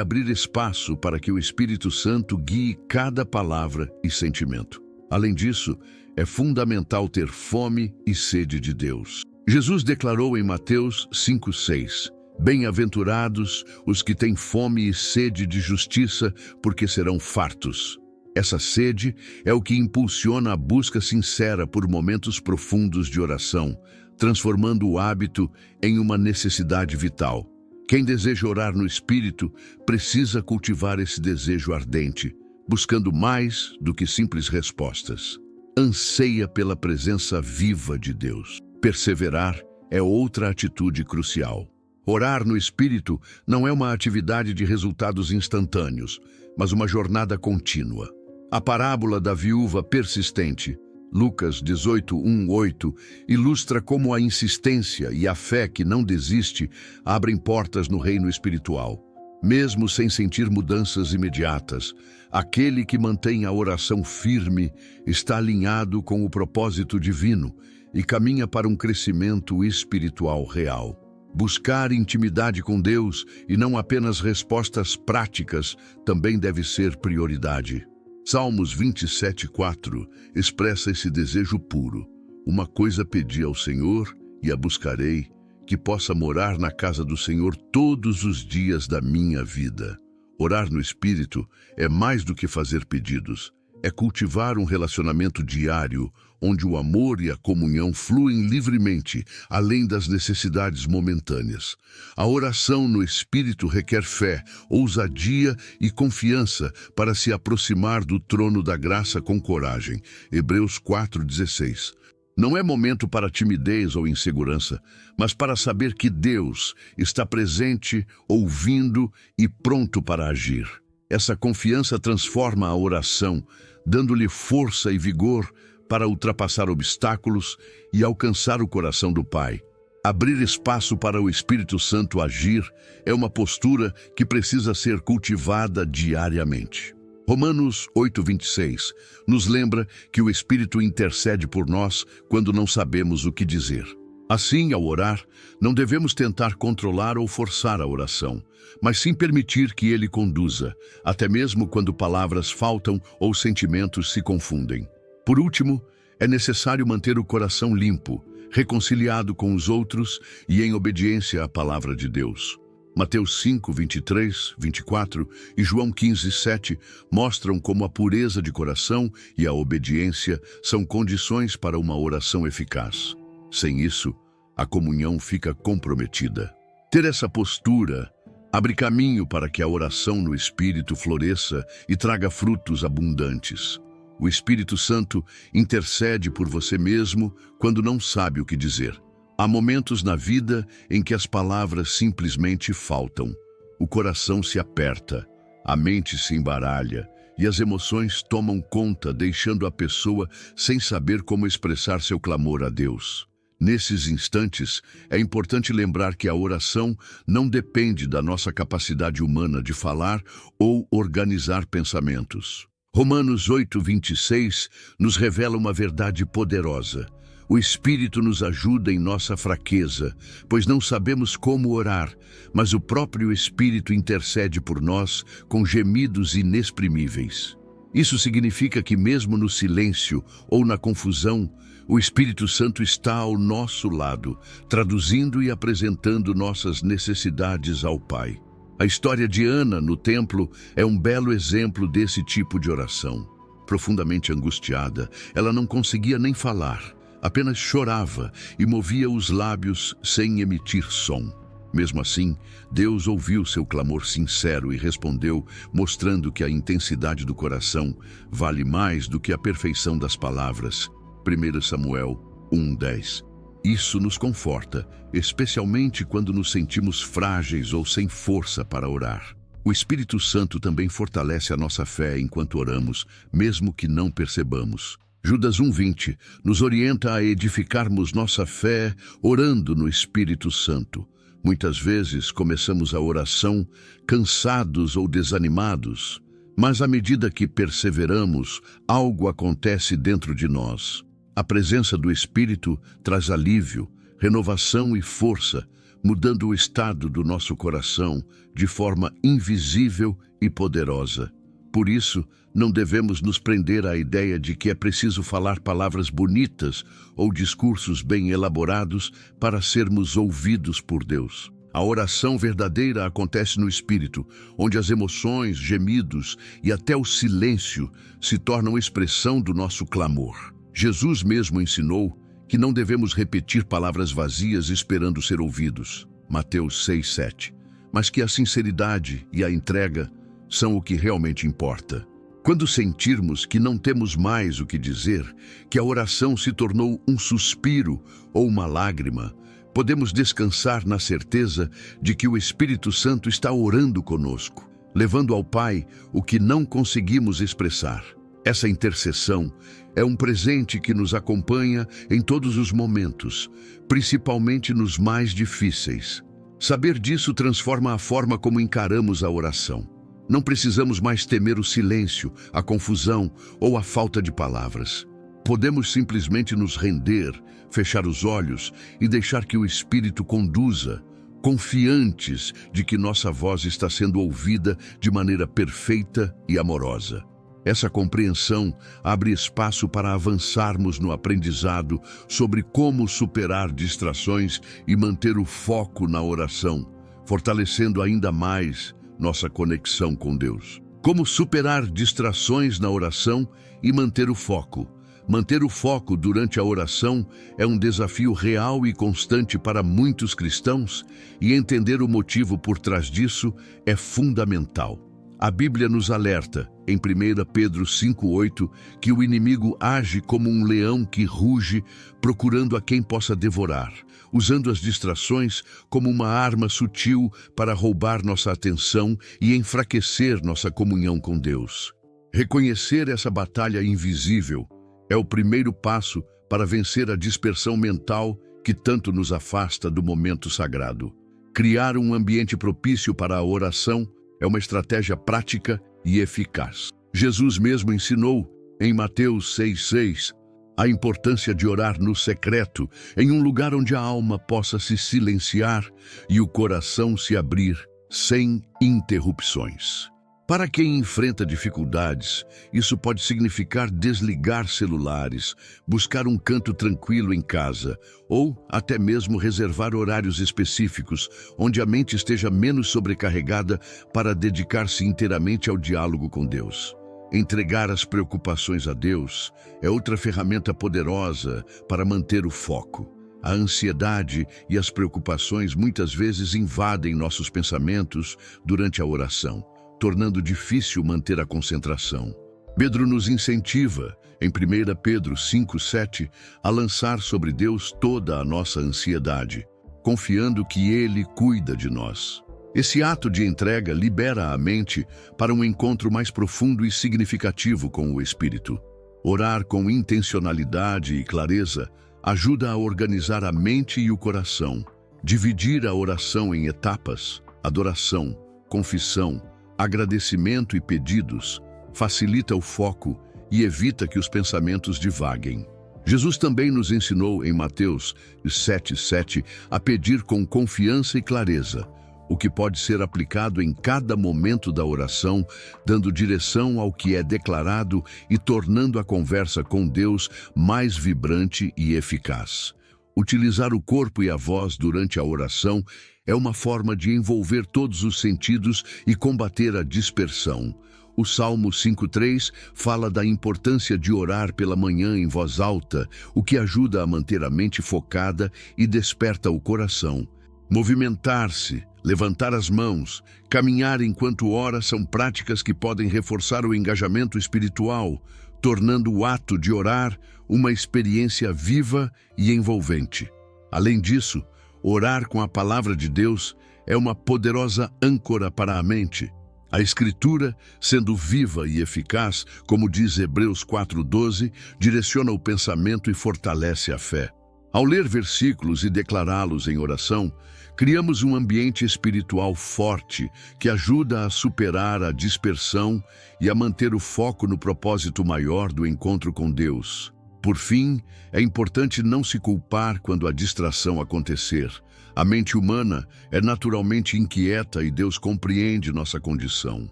abrir espaço para que o Espírito Santo guie cada palavra e sentimento. Além disso, é fundamental ter fome e sede de Deus. Jesus declarou em Mateus 5:6, "Bem-aventurados os que têm fome e sede de justiça, porque serão fartos." Essa sede é o que impulsiona a busca sincera por momentos profundos de oração, transformando o hábito em uma necessidade vital. Quem deseja orar no Espírito precisa cultivar esse desejo ardente, buscando mais do que simples respostas. Anseia pela presença viva de Deus. Perseverar é outra atitude crucial. Orar no Espírito não é uma atividade de resultados instantâneos, mas uma jornada contínua. A parábola da viúva persistente, Lucas 18:1-8, ilustra como a insistência e a fé que não desiste abrem portas no reino espiritual. Mesmo sem sentir mudanças imediatas, aquele que mantém a oração firme está alinhado com o propósito divino e caminha para um crescimento espiritual real. Buscar intimidade com Deus e não apenas respostas práticas também deve ser prioridade. Salmos 27:4 expressa esse desejo puro. "Uma coisa pedi ao Senhor e a buscarei, que possa morar na casa do Senhor todos os dias da minha vida." Orar no Espírito é mais do que fazer pedidos. É cultivar um relacionamento diário, onde o amor e a comunhão fluem livremente, além das necessidades momentâneas. A oração no Espírito requer fé, ousadia e confiança para se aproximar do trono da graça com coragem. Hebreus 4:16. Não é momento para timidez ou insegurança, mas para saber que Deus está presente, ouvindo e pronto para agir. Essa confiança transforma a oração, dando-lhe força e vigor para ultrapassar obstáculos e alcançar o coração do Pai. Abrir espaço para o Espírito Santo agir é uma postura que precisa ser cultivada diariamente. Romanos 8:26 nos lembra que o Espírito intercede por nós quando não sabemos o que dizer. Assim, ao orar, não devemos tentar controlar ou forçar a oração, mas sim permitir que Ele conduza, até mesmo quando palavras faltam ou sentimentos se confundem. Por último, é necessário manter o coração limpo, reconciliado com os outros e em obediência à palavra de Deus. Mateus 5:23-24 e João 15:7 mostram como a pureza de coração e a obediência são condições para uma oração eficaz. Sem isso, a comunhão fica comprometida. Ter essa postura abre caminho para que a oração no Espírito floresça e traga frutos abundantes. O Espírito Santo intercede por você mesmo quando não sabe o que dizer. Há momentos na vida em que as palavras simplesmente faltam. O coração se aperta, a mente se embaralha e as emoções tomam conta, deixando a pessoa sem saber como expressar seu clamor a Deus. Nesses instantes, é importante lembrar que a oração não depende da nossa capacidade humana de falar ou organizar pensamentos. Romanos 8:26 nos revela uma verdade poderosa. O Espírito nos ajuda em nossa fraqueza, pois não sabemos como orar, mas o próprio Espírito intercede por nós com gemidos inexprimíveis. Isso significa que mesmo no silêncio ou na confusão, o Espírito Santo está ao nosso lado, traduzindo e apresentando nossas necessidades ao Pai. A história de Ana no templo é um belo exemplo desse tipo de oração. Profundamente angustiada, ela não conseguia nem falar, apenas chorava e movia os lábios sem emitir som. Mesmo assim, Deus ouviu seu clamor sincero e respondeu, mostrando que a intensidade do coração vale mais do que a perfeição das palavras. 1 Samuel 1:10. Isso nos conforta, especialmente quando nos sentimos frágeis ou sem força para orar. O Espírito Santo também fortalece a nossa fé enquanto oramos, mesmo que não percebamos. Judas 1:20 nos orienta a edificarmos nossa fé orando no Espírito Santo. Muitas vezes começamos a oração cansados ou desanimados, mas à medida que perseveramos, algo acontece dentro de nós. A presença do Espírito traz alívio, renovação e força, mudando o estado do nosso coração de forma invisível e poderosa. Por isso, não devemos nos prender à ideia de que é preciso falar palavras bonitas ou discursos bem elaborados para sermos ouvidos por Deus. A oração verdadeira acontece no Espírito, onde as emoções, gemidos e até o silêncio se tornam expressão do nosso clamor. Jesus mesmo ensinou que não devemos repetir palavras vazias esperando ser ouvidos, Mateus 6:7, mas que a sinceridade e a entrega são o que realmente importa. Quando sentirmos que não temos mais o que dizer, que a oração se tornou um suspiro ou uma lágrima, podemos descansar na certeza de que o Espírito Santo está orando conosco, levando ao Pai o que não conseguimos expressar. Essa intercessão é um presente que nos acompanha em todos os momentos, principalmente nos mais difíceis. Saber disso transforma a forma como encaramos a oração. Não precisamos mais temer o silêncio, a confusão ou a falta de palavras. Podemos simplesmente nos render, fechar os olhos e deixar que o Espírito conduza, confiantes de que nossa voz está sendo ouvida de maneira perfeita e amorosa. Essa compreensão abre espaço para avançarmos no aprendizado sobre como superar distrações e manter o foco na oração, fortalecendo ainda mais nossa conexão com Deus. Como superar distrações na oração e manter o foco? Manter o foco durante a oração é um desafio real e constante para muitos cristãos, e entender o motivo por trás disso é fundamental. A Bíblia nos alerta, em 1 Pedro 5:8, que o inimigo age como um leão que ruge, procurando a quem possa devorar, usando as distrações como uma arma sutil para roubar nossa atenção e enfraquecer nossa comunhão com Deus. Reconhecer essa batalha invisível é o primeiro passo para vencer a dispersão mental que tanto nos afasta do momento sagrado. Criar um ambiente propício para a oração é uma estratégia prática e eficaz. Jesus mesmo ensinou, em Mateus 6:6, a importância de orar no secreto, em um lugar onde a alma possa se silenciar e o coração se abrir sem interrupções. Para quem enfrenta dificuldades, isso pode significar desligar celulares, buscar um canto tranquilo em casa ou até mesmo reservar horários específicos onde a mente esteja menos sobrecarregada para dedicar-se inteiramente ao diálogo com Deus. Entregar as preocupações a Deus é outra ferramenta poderosa para manter o foco. A ansiedade e as preocupações muitas vezes invadem nossos pensamentos durante a oração, tornando difícil manter a concentração. Pedro nos incentiva, em 1 Pedro 5,7, a lançar sobre Deus toda a nossa ansiedade, confiando que Ele cuida de nós. Esse ato de entrega libera a mente para um encontro mais profundo e significativo com o Espírito. Orar com intencionalidade e clareza ajuda a organizar a mente e o coração. Dividir a oração em etapas, adoração, confissão, agradecimento e pedidos, facilita o foco e evita que os pensamentos divaguem. Jesus também nos ensinou em Mateus 7,7 a pedir com confiança e clareza, o que pode ser aplicado em cada momento da oração, dando direção ao que é declarado e tornando a conversa com Deus mais vibrante e eficaz. Utilizar o corpo e a voz durante a oração é uma forma de envolver todos os sentidos e combater a dispersão. O Salmo 5,3 fala da importância de orar pela manhã em voz alta, o que ajuda a manter a mente focada e desperta o coração. Movimentar-se, levantar as mãos, caminhar enquanto ora são práticas que podem reforçar o engajamento espiritual, tornando o ato de orar uma experiência viva e envolvente. Além disso, orar com a palavra de Deus é uma poderosa âncora para a mente. A Escritura, sendo viva e eficaz, como diz Hebreus 4,12, direciona o pensamento e fortalece a fé. Ao ler versículos e declará-los em oração, criamos um ambiente espiritual forte que ajuda a superar a dispersão e a manter o foco no propósito maior do encontro com Deus. Por fim, é importante não se culpar quando a distração acontecer. A mente humana é naturalmente inquieta e Deus compreende nossa condição.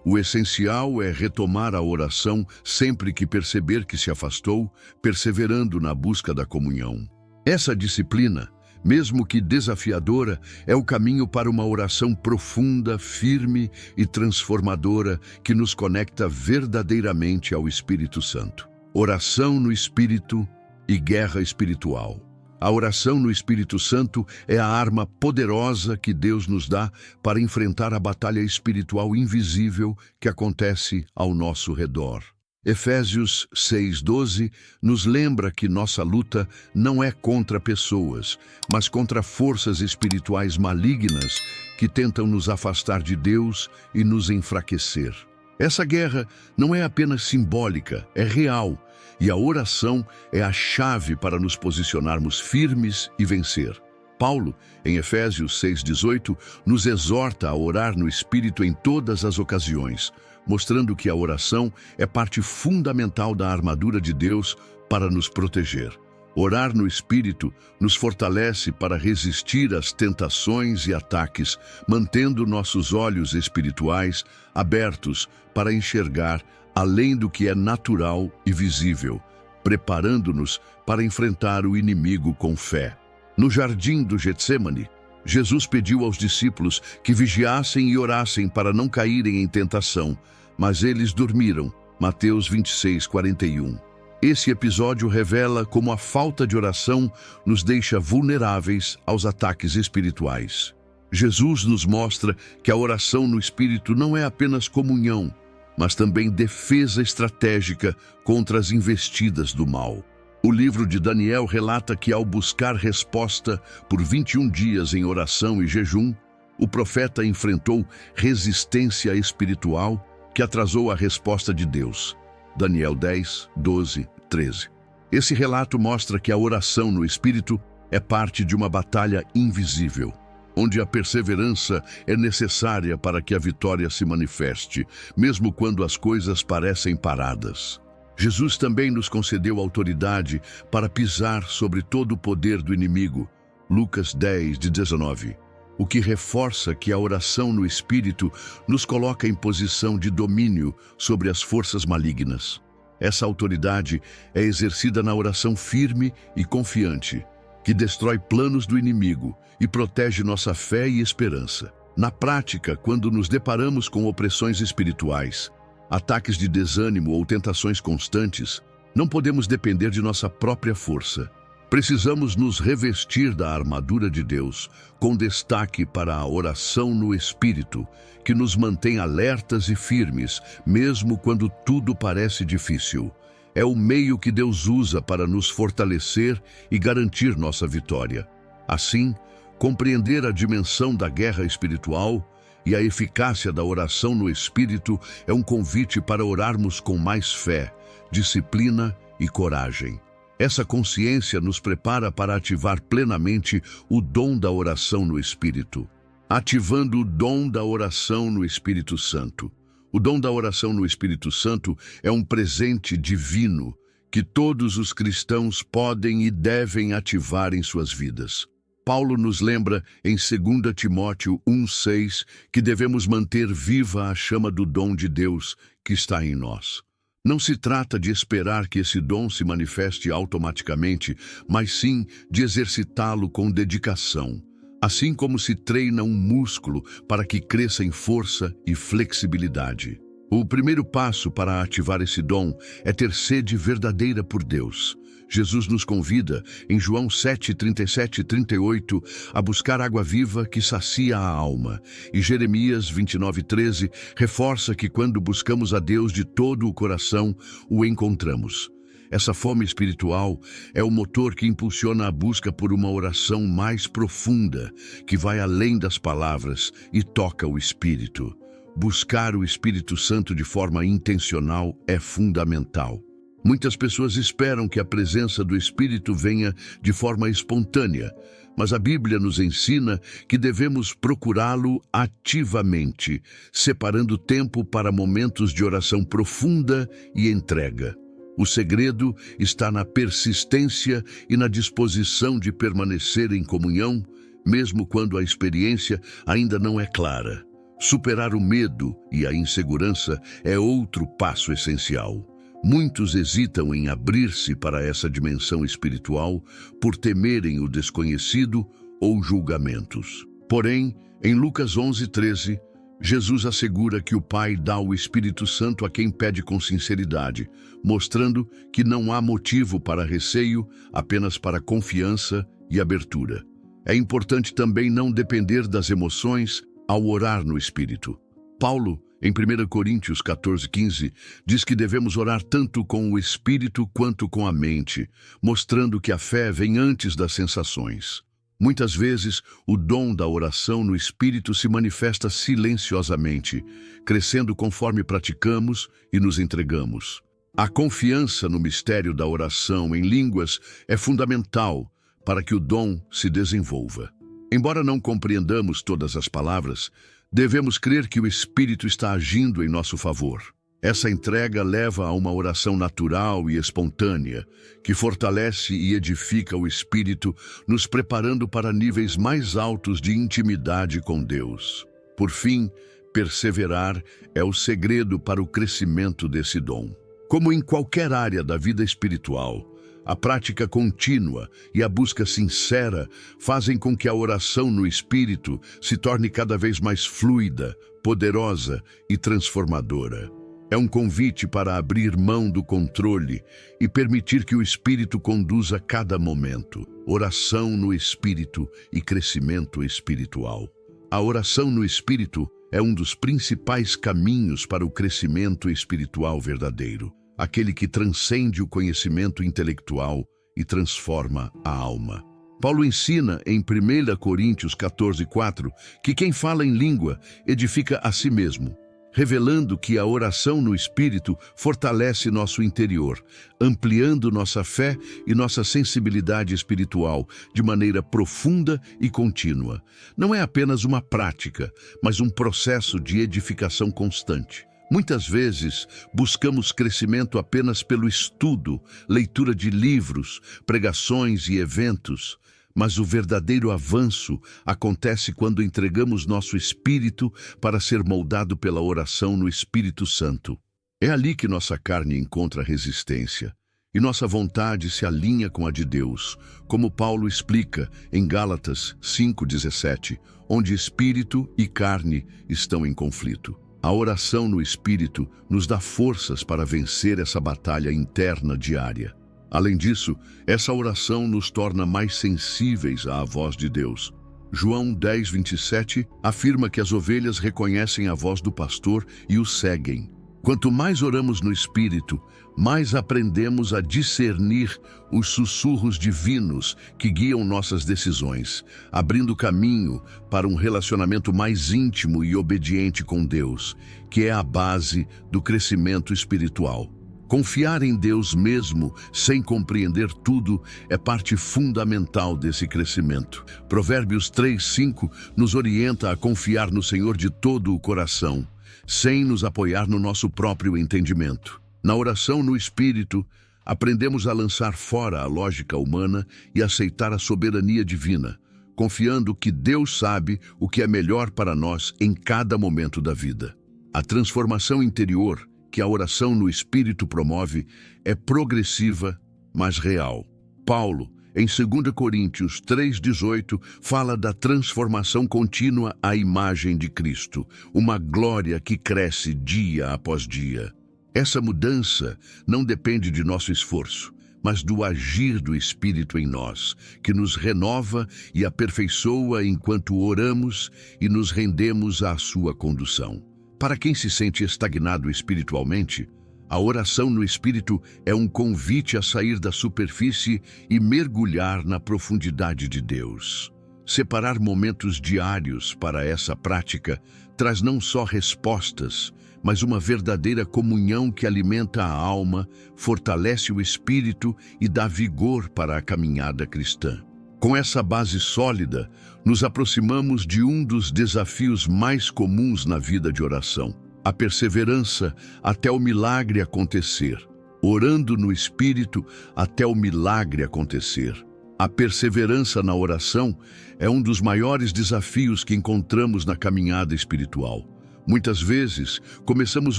O essencial é retomar a oração sempre que perceber que se afastou, perseverando na busca da comunhão. Essa disciplina, mesmo que desafiadora, é o caminho para uma oração profunda, firme e transformadora que nos conecta verdadeiramente ao Espírito Santo. Oração no Espírito e guerra espiritual. A oração no Espírito Santo é a arma poderosa que Deus nos dá para enfrentar a batalha espiritual invisível que acontece ao nosso redor. Efésios 6,12 nos lembra que nossa luta não é contra pessoas, mas contra forças espirituais malignas que tentam nos afastar de Deus e nos enfraquecer. Essa guerra não é apenas simbólica, é real, e a oração é a chave para nos posicionarmos firmes e vencer. Paulo, em Efésios 6,18, nos exorta a orar no Espírito em todas as ocasiões, mostrando que a oração é parte fundamental da armadura de Deus para nos proteger. Orar no Espírito nos fortalece para resistir às tentações e ataques, mantendo nossos olhos espirituais abertos para enxergar além do que é natural e visível, preparando-nos para enfrentar o inimigo com fé. No jardim do Getsêmani, Jesus pediu aos discípulos que vigiassem e orassem para não caírem em tentação, mas eles dormiram. Mateus 26:41. Esse episódio revela como a falta de oração nos deixa vulneráveis aos ataques espirituais. Jesus nos mostra que a oração no Espírito não é apenas comunhão, mas também defesa estratégica contra as investidas do mal. O livro de Daniel relata que, ao buscar resposta por 21 dias em oração e jejum, o profeta enfrentou resistência espiritual que atrasou a resposta de Deus. Daniel 10, 12, 13. Esse relato mostra que a oração no Espírito é parte de uma batalha invisível, onde a perseverança é necessária para que a vitória se manifeste, mesmo quando as coisas parecem paradas. Jesus também nos concedeu autoridade para pisar sobre todo o poder do inimigo, Lucas 10, 19, o que reforça que a oração no Espírito nos coloca em posição de domínio sobre as forças malignas. Essa autoridade é exercida na oração firme e confiante, que destrói planos do inimigo e protege nossa fé e esperança. Na prática, quando nos deparamos com opressões espirituais, ataques de desânimo ou tentações constantes, não podemos depender de nossa própria força. Precisamos nos revestir da armadura de Deus, com destaque para a oração no Espírito, que nos mantém alertas e firmes, mesmo quando tudo parece difícil. É o meio que Deus usa para nos fortalecer e garantir nossa vitória. Assim, compreender a dimensão da guerra espiritual e a eficácia da oração no Espírito é um convite para orarmos com mais fé, disciplina e coragem. Essa consciência nos prepara para ativar plenamente o dom da oração no Espírito. Ativando o dom da oração no Espírito Santo. O dom da oração no Espírito Santo é um presente divino que todos os cristãos podem e devem ativar em suas vidas. Paulo nos lembra em 2 Timóteo 1,6 que devemos manter viva a chama do dom de Deus que está em nós. Não se trata de esperar que esse dom se manifeste automaticamente, mas sim de exercitá-lo com dedicação, assim como se treina um músculo para que cresça em força e flexibilidade. O primeiro passo para ativar esse dom é ter sede verdadeira por Deus. Jesus nos convida, em João 7, 37 e 38, a buscar água viva que sacia a alma. E Jeremias 29, 13 reforça que quando buscamos a Deus de todo o coração, o encontramos. Essa fome espiritual é o motor que impulsiona a busca por uma oração mais profunda, que vai além das palavras e toca o Espírito. Buscar o Espírito Santo de forma intencional é fundamental. Muitas pessoas esperam que a presença do Espírito venha de forma espontânea, mas a Bíblia nos ensina que devemos procurá-lo ativamente, separando tempo para momentos de oração profunda e entrega. O segredo está na persistência e na disposição de permanecer em comunhão, mesmo quando a experiência ainda não é clara. Superar o medo e a insegurança é outro passo essencial. Muitos hesitam em abrir-se para essa dimensão espiritual por temerem o desconhecido ou julgamentos. Porém, em Lucas 11, 13, Jesus assegura que o Pai dá o Espírito Santo a quem pede com sinceridade, mostrando que não há motivo para receio, apenas para confiança e abertura. É importante também não depender das emoções ao orar no Espírito. Paulo, em 1 Coríntios 14, 15, diz que devemos orar tanto com o Espírito quanto com a mente, mostrando que a fé vem antes das sensações. Muitas vezes, o dom da oração no Espírito se manifesta silenciosamente, crescendo conforme praticamos e nos entregamos. A confiança no mistério da oração em línguas é fundamental para que o dom se desenvolva. Embora não compreendamos todas as palavras, devemos crer que o Espírito está agindo em nosso favor. Essa entrega leva a uma oração natural e espontânea, que fortalece e edifica o Espírito, nos preparando para níveis mais altos de intimidade com Deus. Por fim, perseverar é o segredo para o crescimento desse dom. Como em qualquer área da vida espiritual, a prática contínua e a busca sincera fazem com que a oração no Espírito se torne cada vez mais fluida, poderosa e transformadora. É um convite para abrir mão do controle e permitir que o Espírito conduza cada momento. Oração no Espírito e crescimento espiritual. A oração no Espírito é um dos principais caminhos para o crescimento espiritual verdadeiro. Aquele que transcende o conhecimento intelectual e transforma a alma. Paulo ensina em 1 Coríntios 14, 4, que quem fala em língua edifica a si mesmo, revelando que a oração no Espírito fortalece nosso interior, ampliando nossa fé e nossa sensibilidade espiritual de maneira profunda e contínua. Não é apenas uma prática, mas um processo de edificação constante. Muitas vezes, buscamos crescimento apenas pelo estudo, leitura de livros, pregações e eventos, mas o verdadeiro avanço acontece quando entregamos nosso espírito para ser moldado pela oração no Espírito Santo. É ali que nossa carne encontra resistência e nossa vontade se alinha com a de Deus, como Paulo explica em Gálatas 5,17, onde espírito e carne estão em conflito. A oração no Espírito nos dá forças para vencer essa batalha interna diária. Além disso, essa oração nos torna mais sensíveis à voz de Deus. João 10:27 afirma que as ovelhas reconhecem a voz do pastor e o seguem. Quanto mais oramos no Espírito, mais aprendemos a discernir os sussurros divinos que guiam nossas decisões, abrindo caminho para um relacionamento mais íntimo e obediente com Deus, que é a base do crescimento espiritual. Confiar em Deus mesmo, sem compreender tudo, é parte fundamental desse crescimento. Provérbios 3:5 nos orienta a confiar no Senhor de todo o coração, sem nos apoiar no nosso próprio entendimento. Na oração no Espírito, aprendemos a lançar fora a lógica humana e aceitar a soberania divina, confiando que Deus sabe o que é melhor para nós em cada momento da vida. A transformação interior que a oração no Espírito promove é progressiva, mas real. Paulo, em 2 Coríntios 3:18, fala da transformação contínua à imagem de Cristo, uma glória que cresce dia após dia. Essa mudança não depende de nosso esforço, mas do agir do Espírito em nós, que nos renova e aperfeiçoa enquanto oramos e nos rendemos à sua condução. Para quem se sente estagnado espiritualmente, a oração no Espírito é um convite a sair da superfície e mergulhar na profundidade de Deus. Separar momentos diários para essa prática traz não só respostas, mas uma verdadeira comunhão que alimenta a alma, fortalece o espírito e dá vigor para a caminhada cristã. Com essa base sólida, nos aproximamos de um dos desafios mais comuns na vida de oração: a perseverança até o milagre acontecer. Orando no Espírito até o milagre acontecer. A perseverança na oração é um dos maiores desafios que encontramos na caminhada espiritual. Muitas vezes, começamos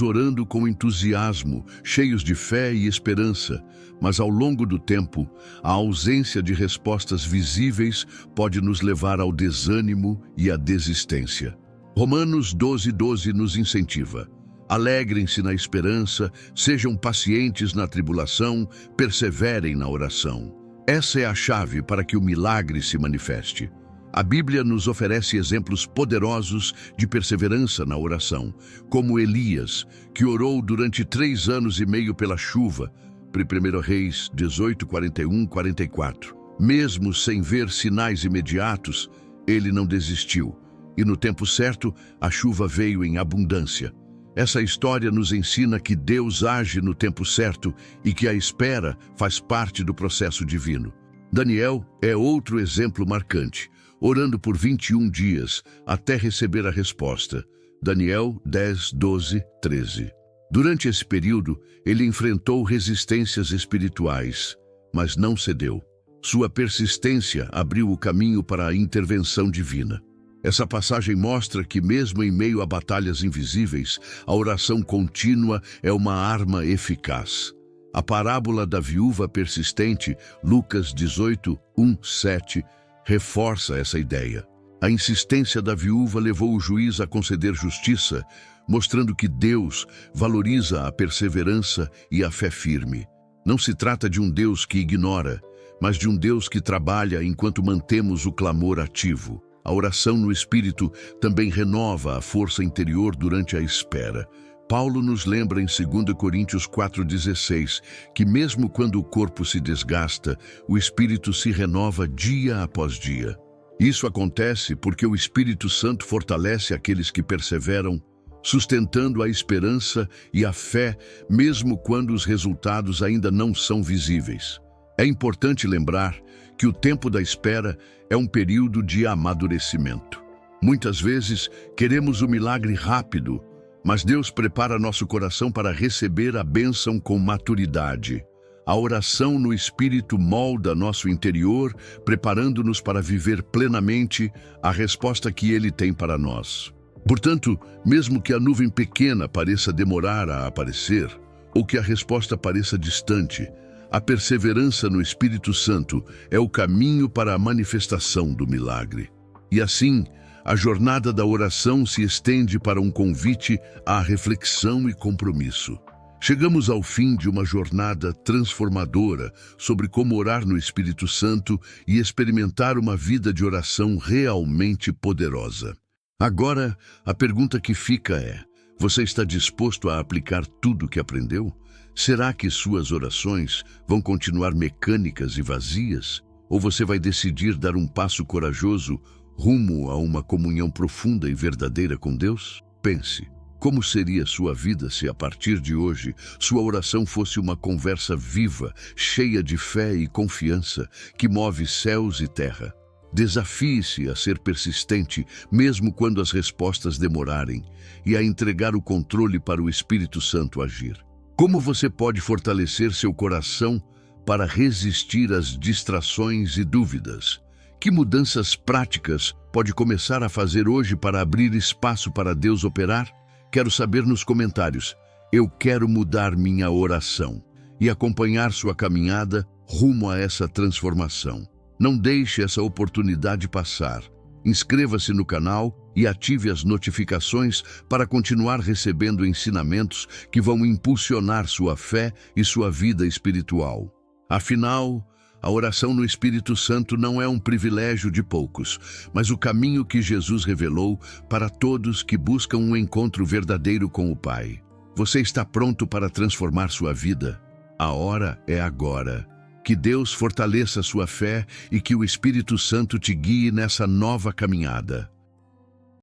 orando com entusiasmo, cheios de fé e esperança, mas ao longo do tempo, a ausência de respostas visíveis pode nos levar ao desânimo e à desistência. Romanos 12:12 nos incentiva: alegrem-se na esperança, sejam pacientes na tribulação, perseverem na oração. Essa é a chave para que o milagre se manifeste. A Bíblia nos oferece exemplos poderosos de perseverança na oração, como Elias, que orou durante 3 anos e meio pela chuva, 1 Reis 18:41-44. Mesmo sem ver sinais imediatos, ele não desistiu, e no tempo certo, a chuva veio em abundância. Essa história nos ensina que Deus age no tempo certo e que a espera faz parte do processo divino. Daniel é outro exemplo marcante, orando por 21 dias até receber a resposta. Daniel 10:12-13. Durante esse período, ele enfrentou resistências espirituais, mas não cedeu. Sua persistência abriu o caminho para a intervenção divina. Essa passagem mostra que, mesmo em meio a batalhas invisíveis, a oração contínua é uma arma eficaz. A parábola da viúva persistente, Lucas 18:1-7, reforça essa ideia. A insistência da viúva levou o juiz a conceder justiça, mostrando que Deus valoriza a perseverança e a fé firme. Não se trata de um Deus que ignora, mas de um Deus que trabalha enquanto mantemos o clamor ativo. A oração no Espírito também renova a força interior durante a espera. Paulo nos lembra em 2 Coríntios 4:16 que mesmo quando o corpo se desgasta, o Espírito se renova dia após dia. Isso acontece porque o Espírito Santo fortalece aqueles que perseveram, sustentando a esperança e a fé, mesmo quando os resultados ainda não são visíveis. É importante lembrar que o tempo da espera é um período de amadurecimento. Muitas vezes queremos o milagre rápido, mas Deus prepara nosso coração para receber a bênção com maturidade. A oração no Espírito molda nosso interior, preparando-nos para viver plenamente a resposta que Ele tem para nós. Portanto, mesmo que a nuvem pequena pareça demorar a aparecer, ou que a resposta pareça distante, a perseverança no Espírito Santo é o caminho para a manifestação do milagre. E assim, a jornada da oração se estende para um convite à reflexão e compromisso. Chegamos ao fim de uma jornada transformadora sobre como orar no Espírito Santo e experimentar uma vida de oração realmente poderosa. Agora, a pergunta que fica é: você está disposto a aplicar tudo o que aprendeu? Será que suas orações vão continuar mecânicas e vazias? Ou você vai decidir dar um passo corajoso rumo a uma comunhão profunda e verdadeira com Deus? Pense. Como seria sua vida se, a partir de hoje, sua oração fosse uma conversa viva, cheia de fé e confiança, que move céus e terra? Desafie-se a ser persistente, mesmo quando as respostas demorarem, e a entregar o controle para o Espírito Santo agir. Como você pode fortalecer seu coração para resistir às distrações e dúvidas? Que mudanças práticas pode começar a fazer hoje para abrir espaço para Deus operar? Quero saber nos comentários. Eu quero mudar minha oração e acompanhar sua caminhada rumo a essa transformação. Não deixe essa oportunidade passar. Inscreva-se no canal e ative as notificações para continuar recebendo ensinamentos que vão impulsionar sua fé e sua vida espiritual. Afinal, a oração no Espírito Santo não é um privilégio de poucos, mas o caminho que Jesus revelou para todos que buscam um encontro verdadeiro com o Pai. Você está pronto para transformar sua vida? A hora é agora. Que Deus fortaleça sua fé e que o Espírito Santo te guie nessa nova caminhada.